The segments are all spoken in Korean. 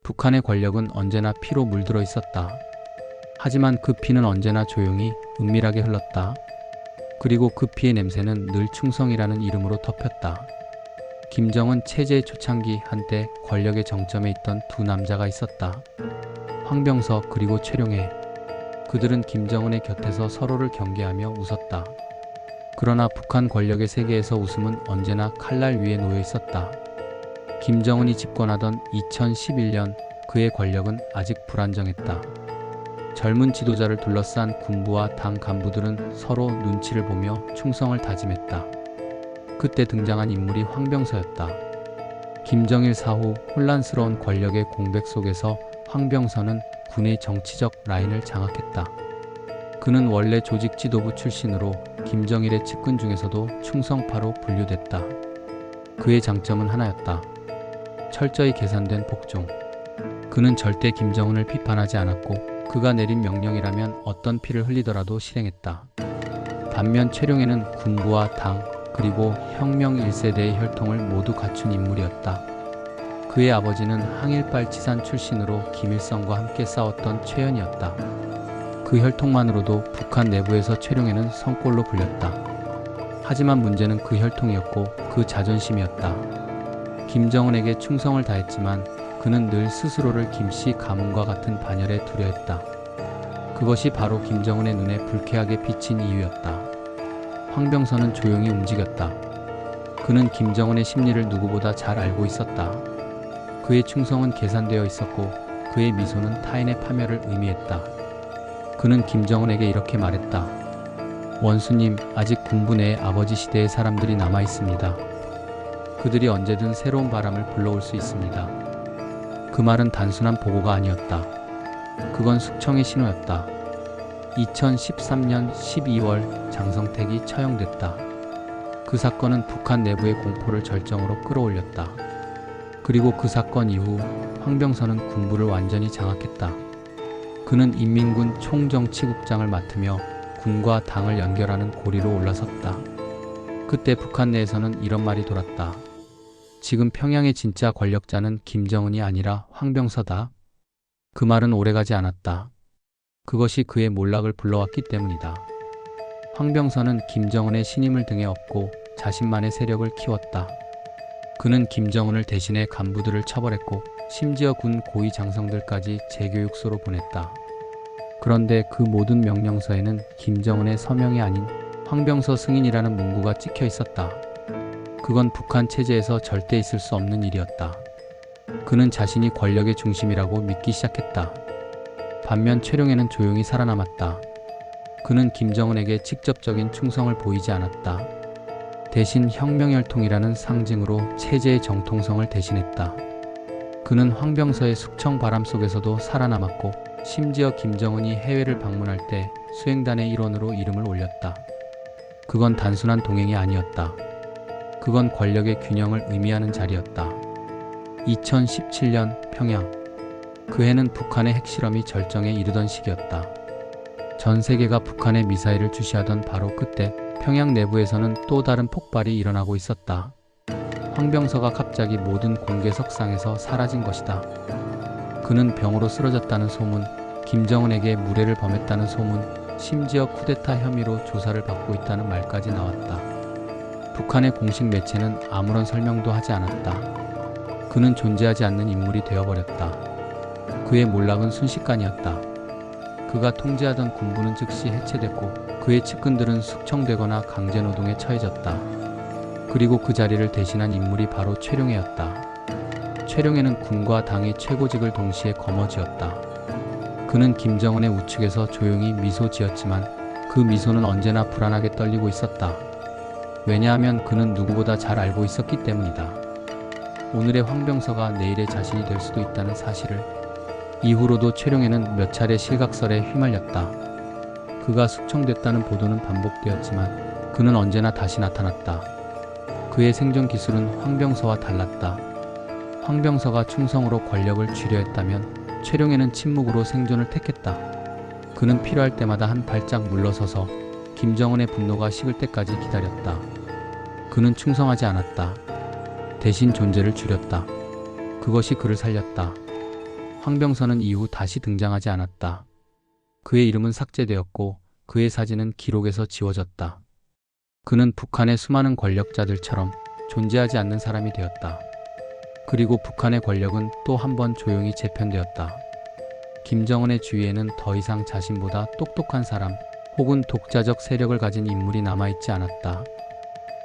북한의 권력은 언제나 피로 물들어 있었다. 하지만 그 피는 언제나 조용히 은밀하게 흘렀다. 그리고 그 피의 냄새는 늘 충성이라는 이름으로 덮였다. 김정은 체제의 초창기 한때 권력의 정점에 있던 두 남자가 있었다. 황병서 그리고 최룡해. 그들은 김정은의 곁에서 서로를 경계하며 웃었다. 그러나 북한 권력의 세계에서 웃음은 언제나 칼날 위에 놓여 있었다. 김정은이 집권하던 2011년 그의 권력은 아직 불안정했다. 젊은 지도자를 둘러싼 군부와 당 간부들은 서로 눈치를 보며 충성을 다짐했다. 그때 등장한 인물이 황병서였다. 김정일 사후 혼란스러운 권력의 공백 속에서 황병서는 군의 정치적 라인을 장악했다. 그는 원래 조직 지도부 출신으로 김정일의 측근 중에서도 충성파로 분류됐다. 그의 장점은 하나였다. 철저히 계산된 복종. 그는 절대 김정은을 비판하지 않았고 그가 내린 명령이라면 어떤 피를 흘리더라도 실행했다. 반면 최룡해는 군부와 당 그리고 혁명 1세대의 혈통을 모두 갖춘 인물이었다. 그의 아버지는 항일발 지산 출신으로 김일성과 함께 싸웠던 최연이었다. 그 혈통만으로도 북한 내부에서 최룡해는 성골로 불렸다. 하지만 문제는 그 혈통이었고 그 자존심이었다. 김정은에게 충성을 다했지만 그는 늘 스스로를 김씨 가문과 같은 반열에 두려 했다. 그것이 바로 김정은의 눈에 불쾌하게 비친 이유였다. 황병서는 조용히 움직였다. 그는 김정은의 심리를 누구보다 잘 알고 있었다. 그의 충성은 계산되어 있었고 그의 미소는 타인의 파멸을 의미했다. 그는 김정은에게 이렇게 말했다. 원수님, 아직 군부 내에 아버지 시대의 사람들이 남아 있습니다. 그들이 언제든 새로운 바람을 불러올 수 있습니다. 그 말은 단순한 보고가 아니었다. 그건 숙청의 신호였다. 2013년 12월 장성택이 처형됐다. 그 사건은 북한 내부의 공포를 절정으로 끌어올렸다. 그리고 그 사건 이후 황병서는 군부를 완전히 장악했다. 그는 인민군 총정치국장을 맡으며 군과 당을 연결하는 고리로 올라섰다. 그때 북한 내에서는 이런 말이 돌았다. 지금 평양의 진짜 권력자는 김정은이 아니라 황병서다. 그 말은 오래가지 않았다. 그것이 그의 몰락을 불러왔기 때문이다. 황병서는 김정은의 신임을 등에 업고 자신만의 세력을 키웠다. 그는 김정은을 대신해 간부들을 처벌했고 심지어 군 고위 장성들까지 재교육소로 보냈다. 그런데 그 모든 명령서에는 김정은의 서명이 아닌 황병서 승인이라는 문구가 찍혀 있었다. 그건 북한 체제에서 절대 있을 수 없는 일이었다. 그는 자신이 권력의 중심이라고 믿기 시작했다. 반면 최룡해는 조용히 살아남았다. 그는 김정은에게 직접적인 충성을 보이지 않았다. 대신 혁명혈통이라는 상징으로 체제의 정통성을 대신했다. 그는 황병서의 숙청 바람 속에서도 살아남았고 심지어 김정은이 해외를 방문할 때 수행단의 일원으로 이름을 올렸다. 그건 단순한 동행이 아니었다. 그건 권력의 균형을 의미하는 자리였다. 2017년 평양. 그 해는 북한의 핵실험이 절정에 이르던 시기였다. 전 세계가 북한의 미사일을 주시하던 바로 그때 평양 내부에서는 또 다른 폭발이 일어나고 있었다. 황병서가 갑자기 모든 공개석상에서 사라진 것이다. 그는 병으로 쓰러졌다는 소문, 김정은에게 무례를 범했다는 소문, 심지어 쿠데타 혐의로 조사를 받고 있다는 말까지 나왔다. 북한의 공식 매체는 아무런 설명도 하지 않았다. 그는 존재하지 않는 인물이 되어버렸다. 그의 몰락은 순식간이었다. 그가 통제하던 군부는 즉시 해체됐고 그의 측근들은 숙청되거나 강제노동에 처해졌다. 그리고 그 자리를 대신한 인물이 바로 최룡해였다. 최룡해는 군과 당의 최고직을 동시에 거머쥐었다. 그는 김정은의 우측에서 조용히 미소 지었지만 그 미소는 언제나 불안하게 떨리고 있었다. 왜냐하면 그는 누구보다 잘 알고 있었기 때문이다. 오늘의 황병서가 내일의 자신이 될 수도 있다는 사실을. 이후로도 최룡해는 몇 차례 실각설에 휘말렸다. 그가 숙청됐다는 보도는 반복되었지만 그는 언제나 다시 나타났다. 그의 생존 기술은 황병서와 달랐다. 황병서가 충성으로 권력을 쥐려 했다면 최룡해는 침묵으로 생존을 택했다. 그는 필요할 때마다 한 발짝 물러서서 김정은의 분노가 식을 때까지 기다렸다. 그는 충성하지 않았다. 대신 존재를 줄였다. 그것이 그를 살렸다. 황병서는 이후 다시 등장하지 않았다. 그의 이름은 삭제되었고 그의 사진은 기록에서 지워졌다. 그는 북한의 수많은 권력자들처럼 존재하지 않는 사람이 되었다. 그리고 북한의 권력은 또 한 번 조용히 재편되었다. 김정은의 주위에는 더 이상 자신보다 똑똑한 사람 혹은 독자적 세력을 가진 인물이 남아있지 않았다.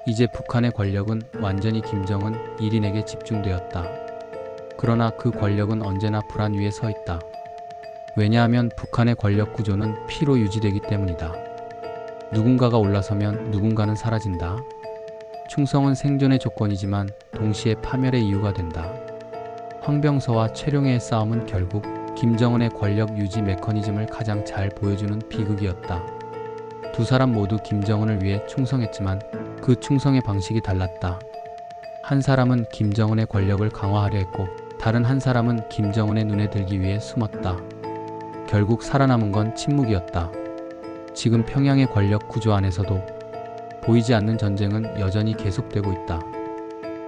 이제 북한의 권력은 완전히 김정은 1인에게 집중되었다. 그러나 그 권력은 언제나 불안 위에 서 있다. 왜냐하면 북한의 권력 구조는 피로 유지되기 때문이다. 누군가가 올라서면 누군가는 사라진다. 충성은 생존의 조건이지만 동시에 파멸의 이유가 된다. 황병서와 최룡해의 싸움은 결국 김정은의 권력 유지 메커니즘을 가장 잘 보여주는 비극이었다. 두 사람 모두 김정은을 위해 충성했지만 그 충성의 방식이 달랐다. 한 사람은 김정은의 권력을 강화하려 했고 다른 한 사람은 김정은의 눈에 들기 위해 숨었다. 결국 살아남은 건 침묵이었다. 지금 평양의 권력 구조 안에서도 보이지 않는 전쟁은 여전히 계속되고 있다.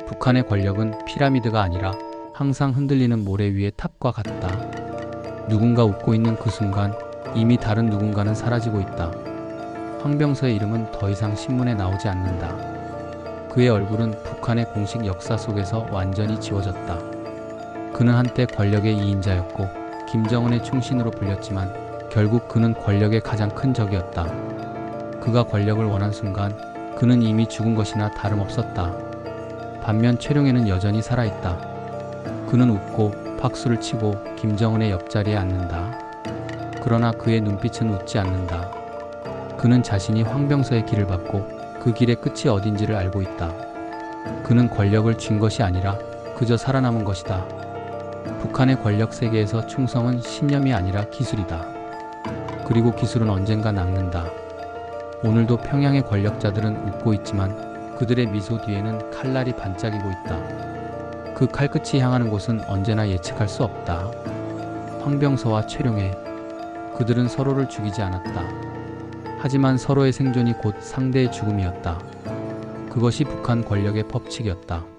북한의 권력은 피라미드가 아니라 항상 흔들리는 모래 위의 탑과 같다. 누군가 웃고 있는 그 순간 이미 다른 누군가는 사라지고 있다. 황병서의 이름은 더 이상 신문에 나오지 않는다. 그의 얼굴은 북한의 공식 역사 속에서 완전히 지워졌다. 그는 한때 권력의 2인자였고 김정은의 충신으로 불렸지만 결국 그는 권력의 가장 큰 적이었다. 그가 권력을 원한 순간 그는 이미 죽은 것이나 다름없었다. 반면 최룡해는 여전히 살아있다. 그는 웃고 박수를 치고 김정은의 옆자리에 앉는다. 그러나 그의 눈빛은 웃지 않는다. 그는 자신이 황병서의 길을 받고 그 길의 끝이 어딘지를 알고 있다. 그는 권력을 쥔 것이 아니라 그저 살아남은 것이다. 북한의 권력 세계에서 충성은 신념이 아니라 기술이다. 그리고 기술은 언젠가 낚는다. 오늘도 평양의 권력자들은 웃고 있지만 그들의 미소 뒤에는 칼날이 반짝이고 있다. 그 칼끝이 향하는 곳은 언제나 예측할 수 없다. 황병서와 최룡해, 그들은 서로를 죽이지 않았다. 하지만 서로의 생존이 곧 상대의 죽음이었다. 그것이 북한 권력의 법칙이었다.